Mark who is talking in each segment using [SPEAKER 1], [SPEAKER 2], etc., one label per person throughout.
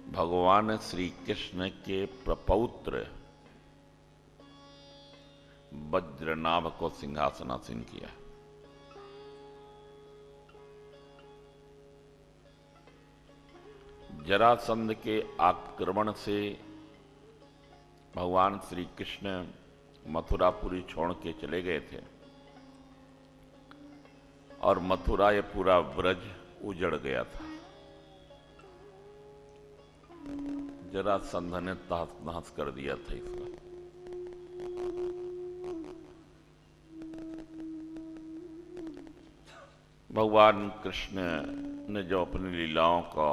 [SPEAKER 1] भगवान श्री कृष्ण के प्रपौत्र वज्रनाभ को सिंहासनासीन किया। जरासंध के आक्रमण से भगवान श्री कृष्ण मथुरापुरी छोड़ के चले गए थे और मथुरा ये पूरा ब्रज उजड़ गया था। जरासंध ने तहस नहस कर दिया था इसका। भगवान कृष्ण ने जो अपनी लीलाओं का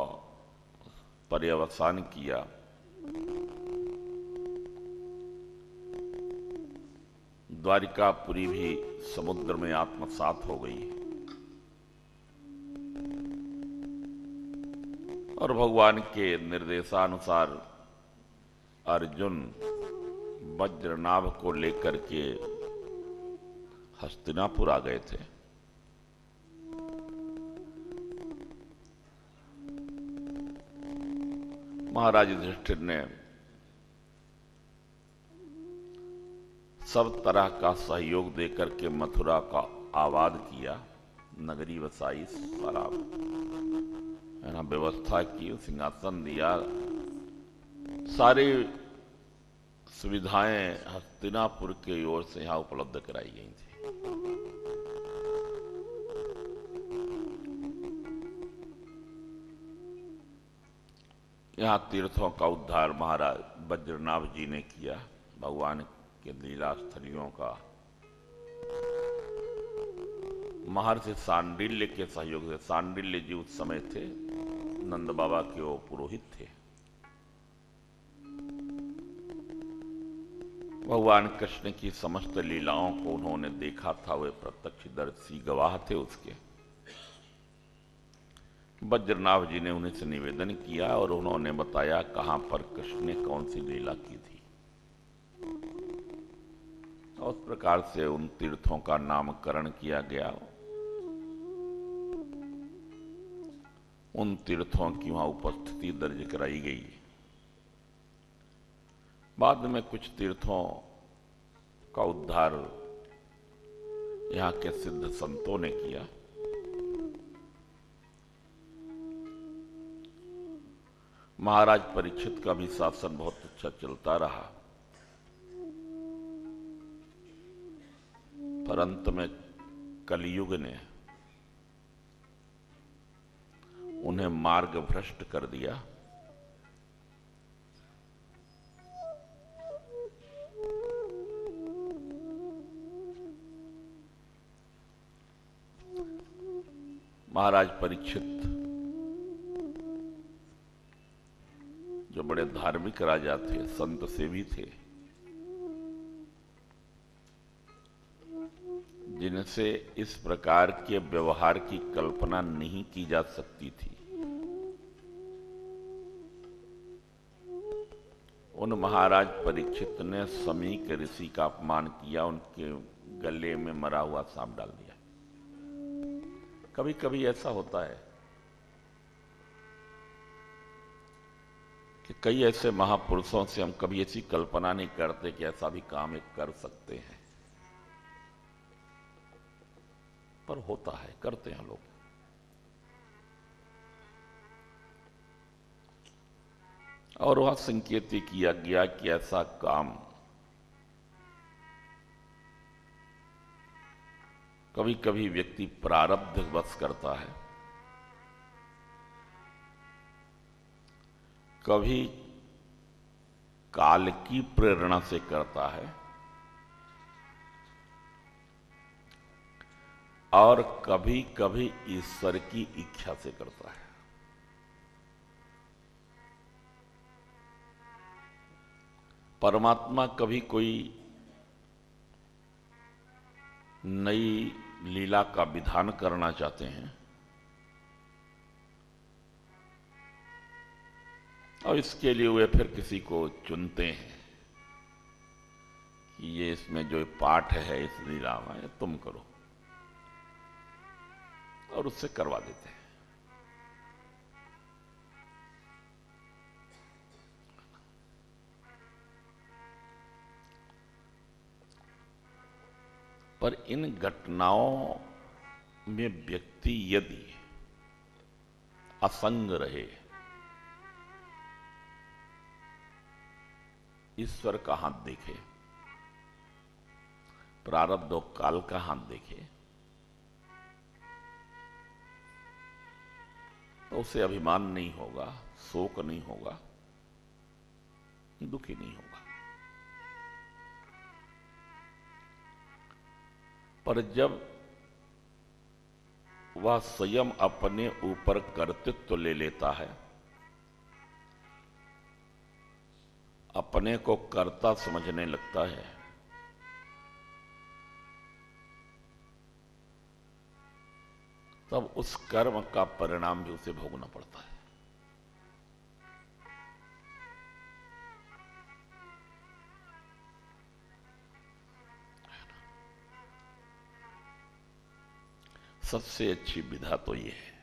[SPEAKER 1] पर्यवसान किया, द्वारिकापुरी भी समुद्र में आत्मसात हो गई और भगवान के निर्देशानुसार अर्जुन वज्रनाभ को लेकर के हस्तिनापुर आ गए थे। महाराज युधिष्ठिर ने सब तरह का सहयोग देकर के मथुरा का आबाद किया, नगरी बसाई, सारा व्यवस्था की, सिंहासन दिया, सारी सुविधाएं हस्तिनापुर की ओर से यहां उपलब्ध कराई गई थी। यहां तीर्थों का उद्धार महाराज वज्रनाभ जी ने किया। भगवान के लीला स्थलियों का महर्षि सांडिल्य के सहयोग से, सांडिल्य जी उस समय थे नंद बाबा के वो पुरोहित थे। भगवान कृष्ण की समस्त लीलाओं को उन्होंने देखा था, वे प्रत्यक्षदर्शी गवाह थे उसके। वज्रनाभ जी ने उन्हें से निवेदन किया और उन्होंने बताया कहां पर कृष्ण ने कौन सी लीला की थी। उस प्रकार से उन तीर्थों का नामकरण किया गया। उन तीर्थों की वहां उपस्थिति दर्ज कराई गई। बाद में कुछ तीर्थों का उद्धार यहां के सिद्ध संतों ने किया। महाराज परीक्षित का भी शासन बहुत अच्छा चलता रहा, पर अंत में कलयुग ने उन्हें मार्ग भ्रष्ट कर दिया। महाराज परीक्षित जो बड़े धार्मिक राजा थे, संत सेवी थे, जिनसे इस प्रकार के व्यवहार की कल्पना नहीं की जा सकती थी, उन महाराज परीक्षित ने समीक ऋषि का अपमान किया, उनके गले में मरा हुआ सांप डाल दिया। कभी कभी ऐसा होता है कि कई ऐसे महापुरुषों से हम कभी ऐसी कल्पना नहीं करते कि ऐसा भी काम एक कर सकते हैं, पर होता है, करते हैं लोग। और वहां संकेत किया गया कि ऐसा काम कभी कभी व्यक्ति प्रारब्ध वश करता है, कभी काल की प्रेरणा से करता है और कभी कभी ईश्वर की इच्छा से करता है। परमात्मा कभी कोई नई लीला का विधान करना चाहते हैं और इसके लिए वे फिर किसी को चुनते हैं कि ये इसमें जो पाठ है इस लीला में तुम करो, और उससे करवा देते हैं। पर इन घटनाओं में व्यक्ति यदि असंग रहे, ईश्वर का हाथ देखे, प्रारब्ध और काल का हाथ देखे, तो उसे अभिमान नहीं होगा, शोक नहीं होगा, दुखी नहीं होगा। पर जब वह स्वयं अपने ऊपर कर्तृत्व ले लेता है, अपने को कर्ता समझने लगता है, तब उस कर्म का परिणाम भी उसे भोगना पड़ता है। सबसे अच्छी विधा तो यह है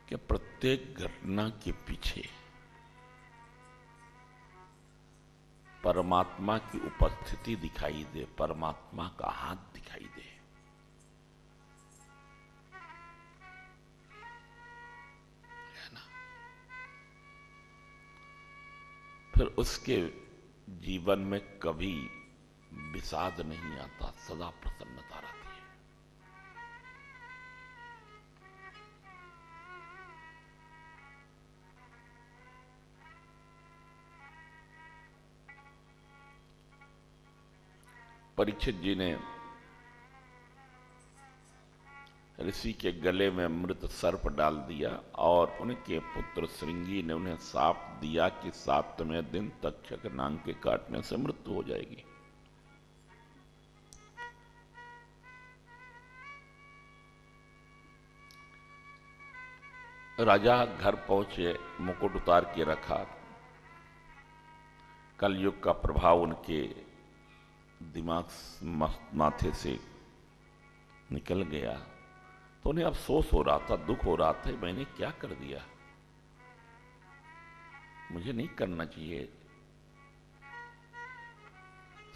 [SPEAKER 1] कि प्रत्येक घटना के पीछे परमात्मा की उपस्थिति दिखाई दे, परमात्मा का हाथ दिखाई दे। है ना? फिर उसके जीवन में कभी विषाद नहीं आता, सदा प्रसन्नता रहती है। परीक्षित जी ने ऋषि के गले में मृत सर्प डाल दिया और उनके पुत्र श्रृंगी ने उन्हें शाप दिया कि 7वें दिन तक्षक नाग के काटने से मृत्यु हो जाएगी। राजा घर पहुंचे, मुकुट उतार के रखा। कलयुग का प्रभाव उनके दिमाग माथे से निकल गया, तो उन्हें अफसोस हो रहा था, दुख हो रहा था, मैंने क्या कर दिया, मुझे नहीं करना चाहिए।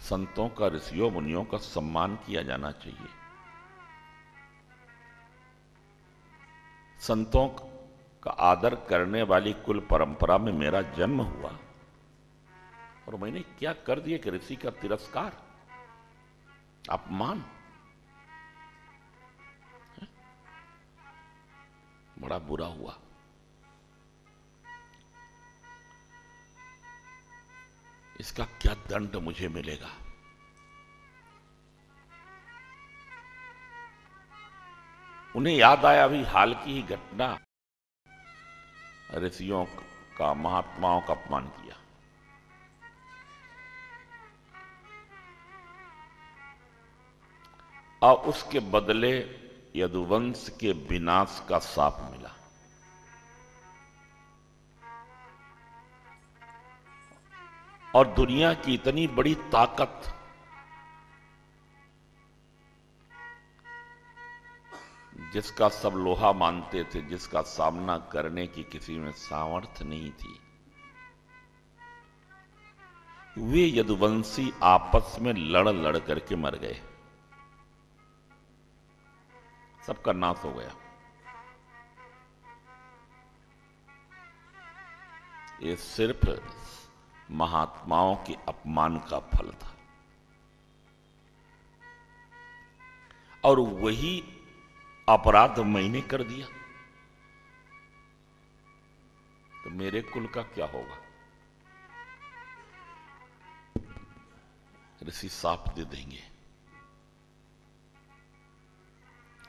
[SPEAKER 1] संतों का, ऋषियों मुनियों का सम्मान किया जाना चाहिए। संतों का आदर करने वाली कुल परंपरा में मेरा जन्म हुआ और मैंने क्या कर दिया कि ऋषि का तिरस्कार, अपमान, बड़ा बुरा हुआ। इसका क्या दंड मुझे मिलेगा। उन्हें याद आया अभी हाल की ही घटना, ऋषियों का, महात्माओं का अपमान किया। और उसके बदले यदुवंश के विनाश का शाप मिला। और दुनिया की इतनी बड़ी ताकत जिसका सब लोहा मानते थे, जिसका सामना करने की किसी में सामर्थ्य नहीं थी, वे यदुवंशी आपस में लड़ लड़ करके मर गए, सबका नाश हो गया। ये सिर्फ महात्माओं के अपमान का फल था। और वही अपराध मैंने कर दिया तो मेरे कुल का क्या होगा। ऋषि साप दे देंगे,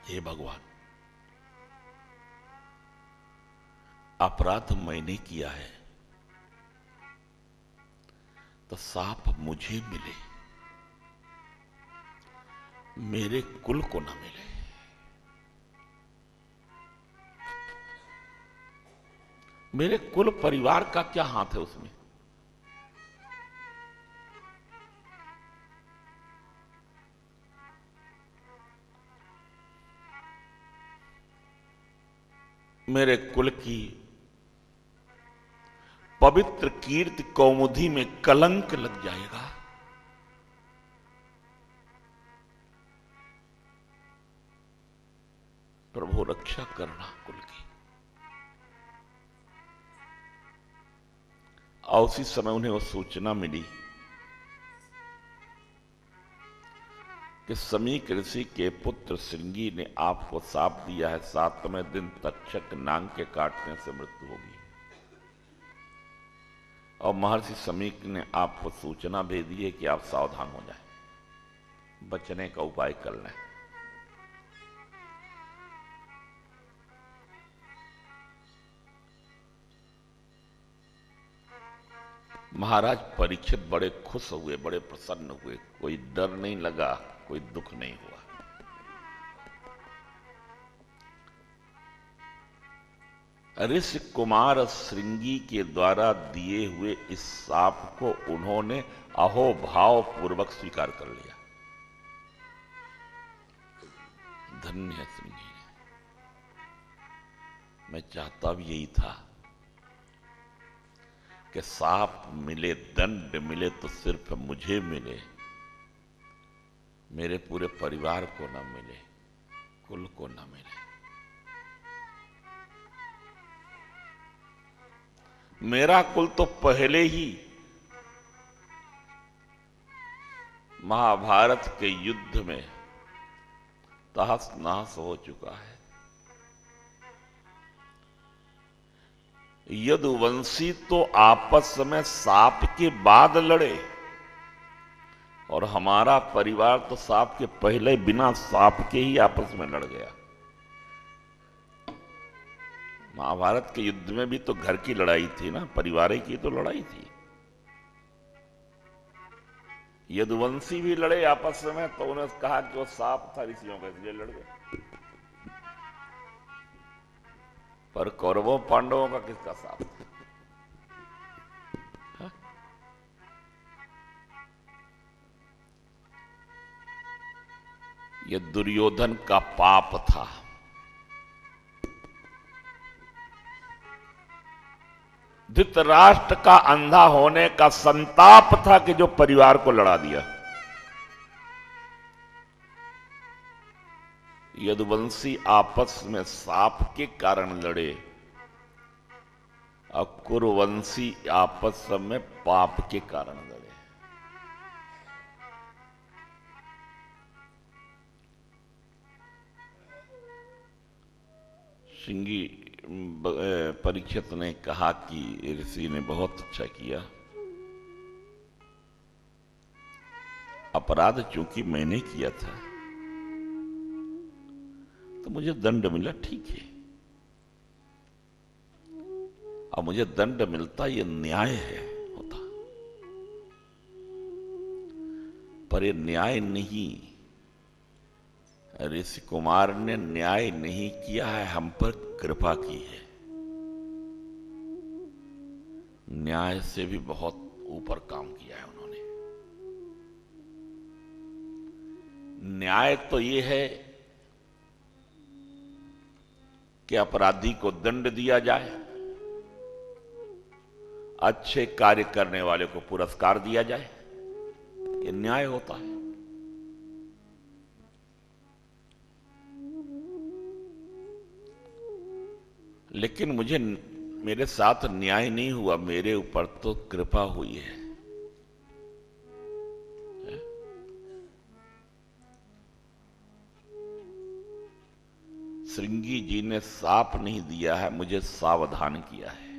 [SPEAKER 1] हे भगवान, अपराध मैंने किया है तो साप मुझे मिले, मेरे कुल को ना मिले। मेरे कुल परिवार का क्या हाथ है उसमें। मेरे कुल की पवित्र कीर्ति कौमुदी में कलंक लग जाएगा। प्रभु रक्षा करना कुल की। और उसी समय उन्हें वो सूचना मिली कि समीक ऋषि के पुत्र श्रृंगी ने आपको शाप दिया है, 7वें दिन तक्षक नांग के काटने से मृत्यु होगी। और महर्षि समीक ने आपको सूचना भेजी है कि आप सावधान हो जाएं, बचने का उपाय कर लें। महाराज परीक्षित बड़े खुश हुए, बड़े प्रसन्न हुए। कोई डर नहीं लगा, कोई दुख नहीं हुआ। ऋषि कुमार श्रृंगी के द्वारा दिए हुए इस शाप को उन्होंने अहोभाव पूर्वक स्वीकार कर लिया। धन्य है श्रृंगी। मैं चाहता भी यही था कि शाप मिले, दंड मिले तो सिर्फ मुझे मिले, मेरे पूरे परिवार को न मिले, कुल को न मिले। मेरा कुल तो पहले ही महाभारत के युद्ध में तहस नहस हो चुका है। यदुवंशी तो आपस में शाप के बाद लड़े, और हमारा परिवार तो शाप के पहले बिना शाप के ही आपस में लड़ गया। महाभारत के युद्ध में भी तो घर की लड़ाई थी ना, परिवार की तो लड़ाई थी। यदुवंशी भी लड़े आपस में, तो उन्होंने कहा कि वो शाप था ऋषियों का, इसलिए लड़ गए। पर कौरवों पांडवों का किसका शाप था? यह दुर्योधन का पाप था। धृतराष्ट्र का अंधा होने का संताप था कि जो परिवार को लड़ा दिया। यदुवंशी आपस में शाप के कारण लड़े, और कुरुवंशी आपस में पाप के कारण लड़े। श्रृंगी परीक्षित ने कहा कि ऋषि ने बहुत अच्छा किया, अपराध चूंकि मैंने किया था तो मुझे दंड मिला, ठीक है। अब मुझे दंड मिलता ये न्याय है होता, पर ये न्याय नहीं। ऋषि कुमार ने न्याय नहीं किया है, हम पर कृपा की है। न्याय से भी बहुत ऊपर काम किया है उन्होंने। न्याय तो ये है कि अपराधी को दंड दिया जाए, अच्छे कार्य करने वाले को पुरस्कार दिया जाए, ये न्याय होता है। लेकिन मुझे मेरे साथ न्याय नहीं हुआ, मेरे ऊपर तो कृपा हुई है। श्रृंगी जी ने शाप नहीं दिया है, मुझे सावधान किया है।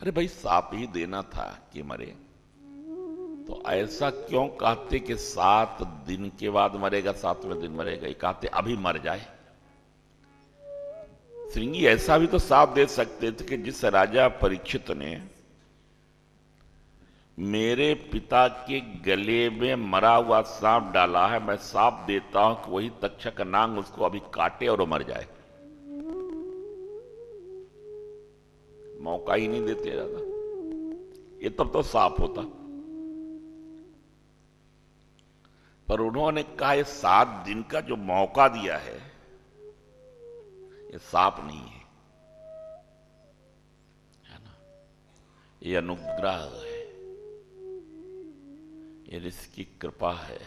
[SPEAKER 1] अरे भाई, शाप ही देना था कि मरे, तो ऐसा क्यों कहते कि 7 दिन के बाद मरेगा, 7वें दिन मरेगा? ये कहते अभी मर जाए। श्रृंगी ऐसा भी तो साफ दे सकते थे कि जिस राजा परीक्षित ने मेरे पिता के गले में मरा हुआ सांप डाला है, मैं सांप देता हूं कि वही तक्षक नांग उसको अभी काटे और वो मर जाए। मौका ही नहीं देते राजा, ये तब तो सांप होता। पर उन्होंने कहा ये 7 दिन का जो मौका दिया है, ये सांप नहीं है ना, ये अनुग्रह है। ये इसकी कृपा है।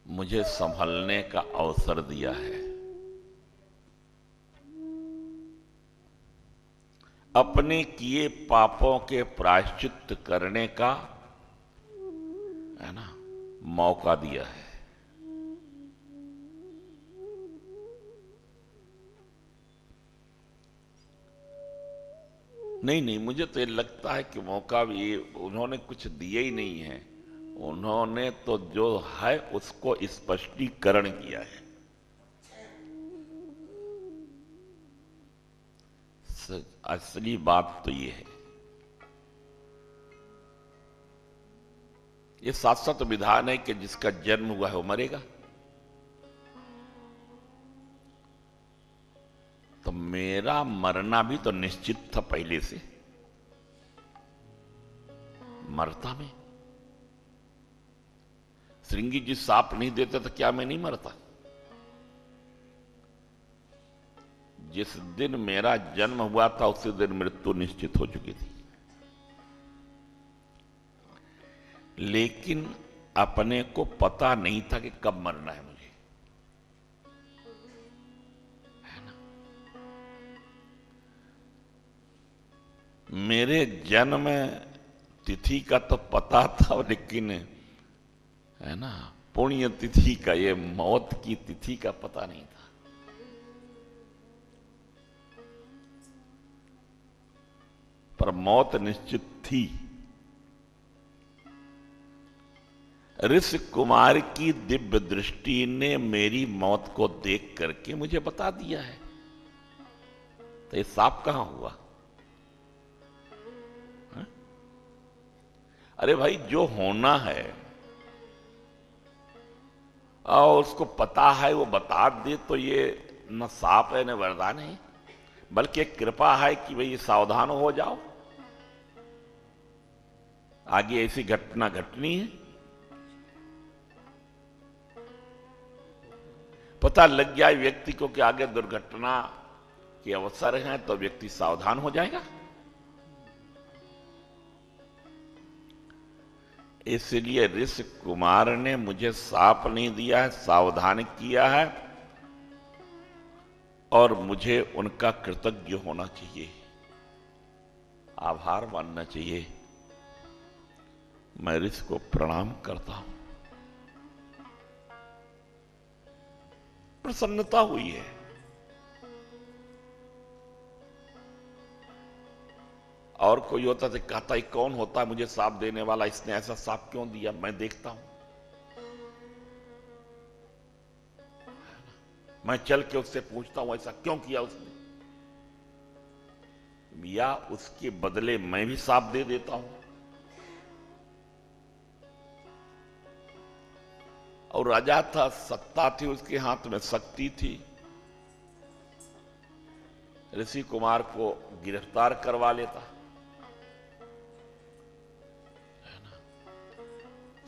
[SPEAKER 1] मुझे संभलने का अवसर दिया है, अपने किए पापों के प्रायश्चित करने का, है ना, मौका दिया है। नहीं नहीं, मुझे तो ये लगता है कि मौका भी उन्होंने कुछ दिया ही नहीं है। उन्होंने तो जो है उसको स्पष्टीकरण किया है। असली बात तो ये है। ये शाश्वत विधान है कि जिसका जन्म हुआ है वो मरेगा। तो मेरा मरना भी तो निश्चित था पहले से। मरता मैं। श्रृंगी जी साप नहीं देते तो क्या मैं नहीं मरता? जिस दिन मेरा जन्म हुआ था उसी दिन मृत्यु निश्चित हो चुकी थी। लेकिन अपने को पता नहीं था कि कब मरना है मुझे, है ना। मेरे जन्म तिथि का तो पता था, लेकिन, है ना, पुण्य तिथि का, ये मौत की तिथि का पता नहीं था। पर मौत निश्चित थी। ऋषि कुमार की दिव्य दृष्टि ने मेरी मौत को देख करके मुझे बता दिया है। तो ये सांप कहां हुआ? है? अरे भाई, जो होना है और उसको पता है वो बता दे तो ये न सांप है न वरदान है, बल्कि एक कृपा है कि भाई सावधान हो जाओ, आगे ऐसी घटना घटनी है। पता लग जाए व्यक्ति को कि आगे दुर्घटना के अवसर हैं तो व्यक्ति सावधान हो जाएगा। इसलिए ऋषि कुमार ने मुझे साप नहीं दिया है, सावधान किया है, और मुझे उनका कृतज्ञ होना चाहिए, आभार मानना चाहिए। मैं ऋषि को प्रणाम करता हूं। प्रसन्नता हुई है। और कोई होता तो कहता ही कौन होता है मुझे सांप देने वाला, इसने ऐसा सांप क्यों दिया, मैं देखता हूं। मैं चल के उससे पूछता हूं ऐसा क्यों किया उसने, या उसके बदले मैं भी सांप दे देता हूं। और राजा था, सत्ता थी उसके हाथ में, शक्ति थी। ऋषि कुमार को गिरफ्तार करवा लेता,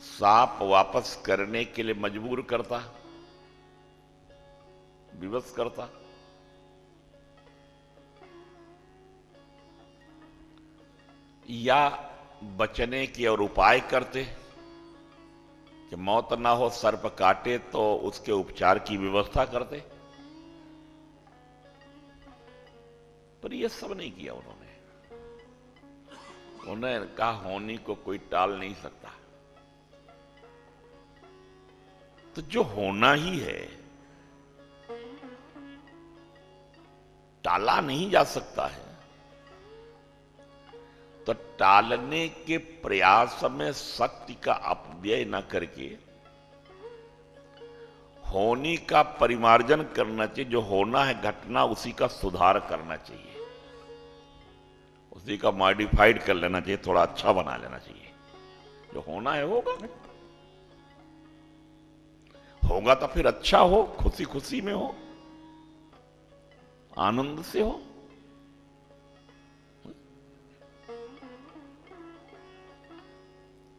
[SPEAKER 1] सांप वापस करने के लिए मजबूर करता, विवश करता। या बचने की और उपाय करते कि मौत ना हो, सर्प काटे तो उसके उपचार की व्यवस्था करते। पर यह सब नहीं किया उन्होंने। उन्होंने कहा होनी को कोई टाल नहीं सकता, तो जो होना ही है टाला नहीं जा सकता है, तो टालने के प्रयास में शक्ति का अपव्यय न करके होनी का परिमार्जन करना चाहिए। जो होना है घटना, उसी का सुधार करना चाहिए, उसी का मॉडिफाइड कर लेना चाहिए, थोड़ा अच्छा बना लेना चाहिए। जो होना है होगा, होगा तो फिर अच्छा हो, खुशी खुशी में हो, आनंद से हो।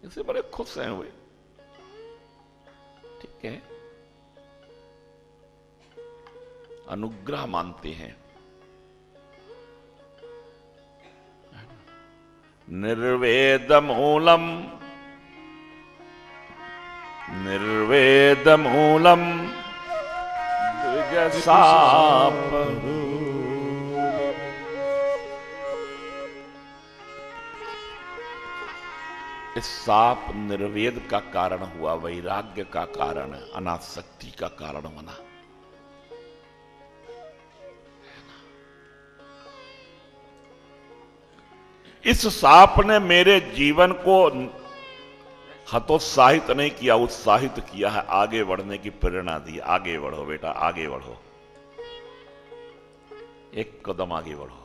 [SPEAKER 1] इससे बड़े खुश हैं वे। ठीक है, अनुग्रह मानते हैं। निर्वेद मूलम साप। इस साप निर्वेद का कारण हुआ, वैराग्य का कारण, अनासक्ति का कारण बना। इस साप ने मेरे जीवन को हतोत्साहित नहीं किया, उत्साहित किया है, आगे बढ़ने की प्रेरणा दी। आगे बढ़ो बेटा, आगे बढ़ो, एक कदम आगे बढ़ो।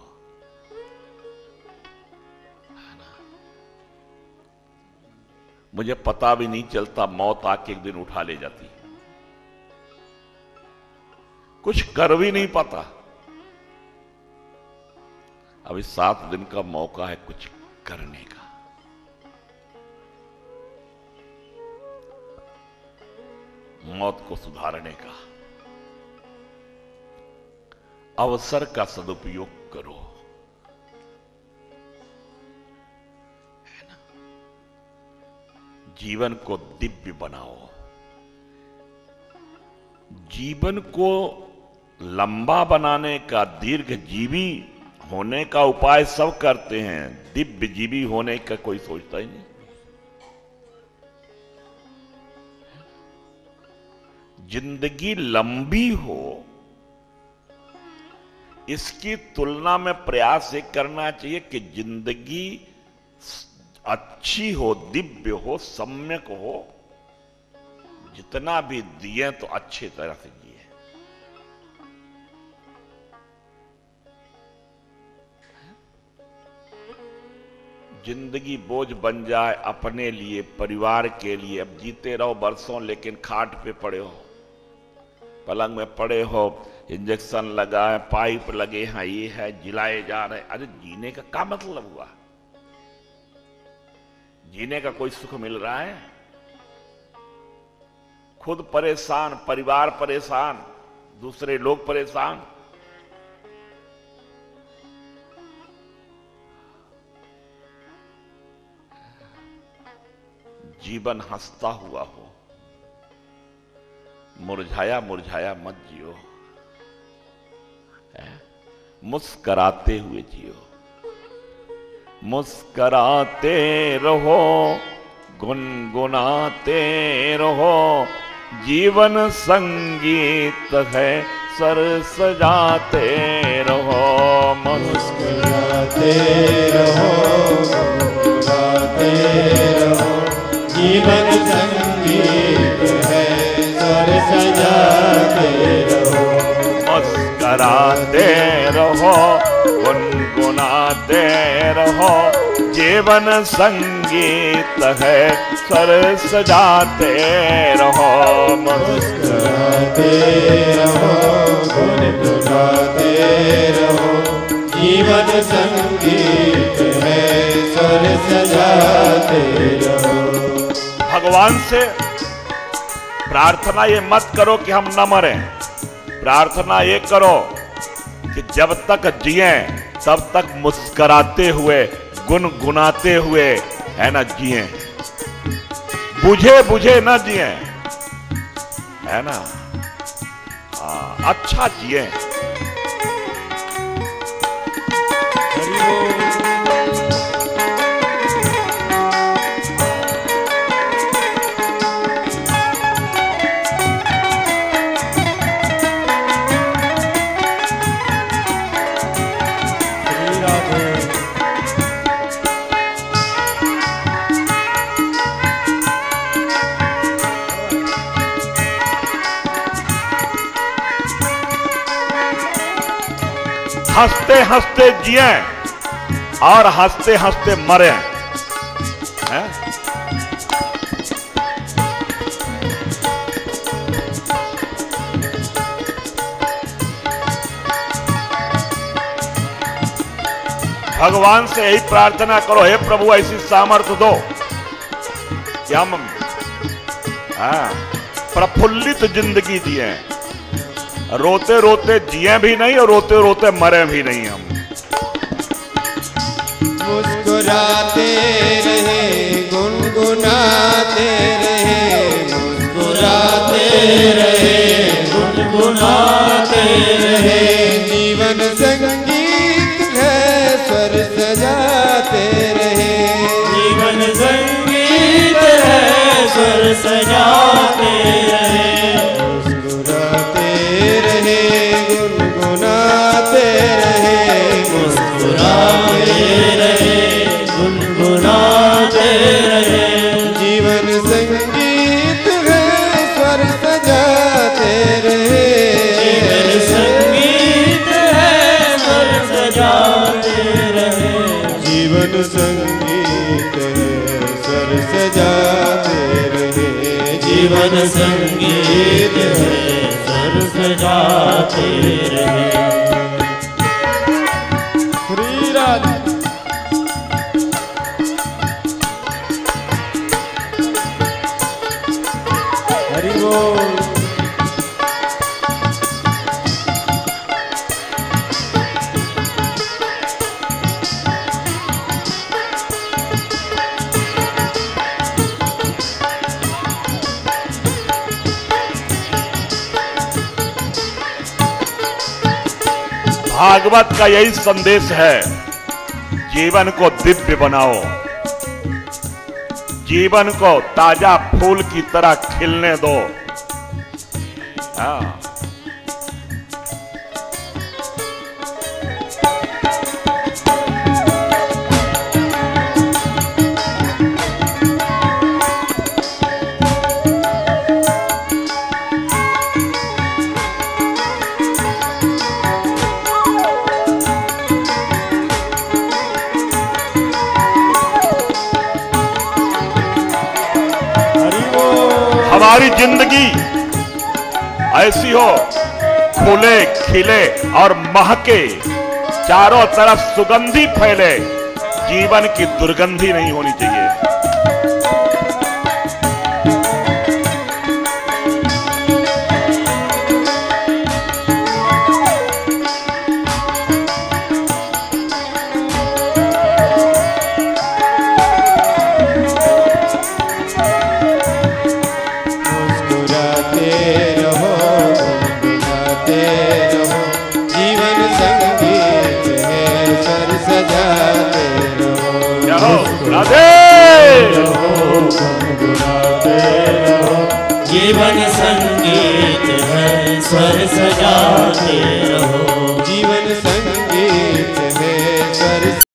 [SPEAKER 1] मुझे पता भी नहीं चलता, मौत आके एक दिन उठा ले जाती, कुछ कर भी नहीं पाता। अभी 7 दिन का मौका है कुछ करने का। मौत को सुधारने का अवसर का सदुपयोग करो, है ना? जीवन को दिव्य बनाओ। जीवन को लंबा बनाने का, दीर्घ जीवी होने का उपाय सब करते हैं, दिव्य जीवी होने का कोई सोचता ही नहीं। जिंदगी लंबी हो, इसकी तुलना में प्रयास ये करना चाहिए कि जिंदगी अच्छी हो, दिव्य हो, सम्यक हो। जितना भी दिए तो अच्छी तरह से जिए। जिंदगी बोझ बन जाए अपने लिए, परिवार के लिए। अब जीते रहो बरसों, लेकिन खाट पे पड़े हो, पलंग में पड़े हो, इंजेक्शन लगा है, पाइप लगे हैं, ये है, जिलाए जा रहे। अरे जीने का क्या मतलब हुआ? जीने का कोई सुख मिल रहा है? खुद परेशान, परिवार परेशान, दूसरे लोग परेशान। जीवन हंसता हुआ हो, मुरझाया मुरझाया मत जियो, मुस्कराते हुए जियो। मुस्कराते रहो, गुनगुनाते रहो, जीवन संगीत है, सर सजाते रहो।
[SPEAKER 2] मुस्कुराते रहो, गुनगुनाते रहो, जीवन संगीत है, सर सजाते रहो।
[SPEAKER 1] मुस्कराते रहो, गुनगुनाते रहो, जीवन संगीत है, सर सजाते रहो।
[SPEAKER 2] मुस्कुराते रहो, गुनगुनाते रहो, जीवन संगीत है, सर सजाते रहो।
[SPEAKER 1] भगवान से प्रार्थना ये मत करो कि हम न मरें। प्रार्थना ये करो कि जब तक जिए तब तक मुस्कराते हुए, गुनगुनाते हुए, है ना, जिए। बुझे बुझे ना जिए, है ना। अच्छा जिए। हंसते हंसते जिए और हंसते हंसते मरे, हैं? भगवान से यही प्रार्थना करो, हे प्रभु ऐसी सामर्थ्य दो कि हम प्रफुल्लित जिंदगी जिए, रोते रोते जिए भी नहीं और रोते रोते मरे भी नहीं हम।
[SPEAKER 2] मुस्कुराते रहे गुनगुनाते रहे, मुस्कुराते रहे गुनगुनाते रहे। जीवन संगीत है स्वर सजाते रहे,
[SPEAKER 3] जीवन संगीत है स्वर सजाते रहे।
[SPEAKER 2] मुस्कुराते रहे गुनगुनाते रहे,
[SPEAKER 3] मुस्कुराते रहे गुनगुनाते रहे।
[SPEAKER 2] जीवन संगीत है स्वर सजाते रहे,
[SPEAKER 3] जीवन संगीत है स्वर सजाते रहे।
[SPEAKER 2] जीवन संगीत है स्वर सजाते रहे,
[SPEAKER 3] जीवन संगीत है स्वर सजाते रहे।
[SPEAKER 2] श्री राधे। हरि बोल।
[SPEAKER 1] भागवत का यही संदेश है, जीवन को दिव्य बनाओ, जीवन को ताजा फूल की तरह खिलने दो। हाँ। हमारी जिंदगी ऐसी हो, फूले खिले और महके, चारों तरफ सुगंधी फैले, जीवन की दुर्गंधी नहीं होनी चाहिए।
[SPEAKER 3] जीवन संगीत है स्वर सजाते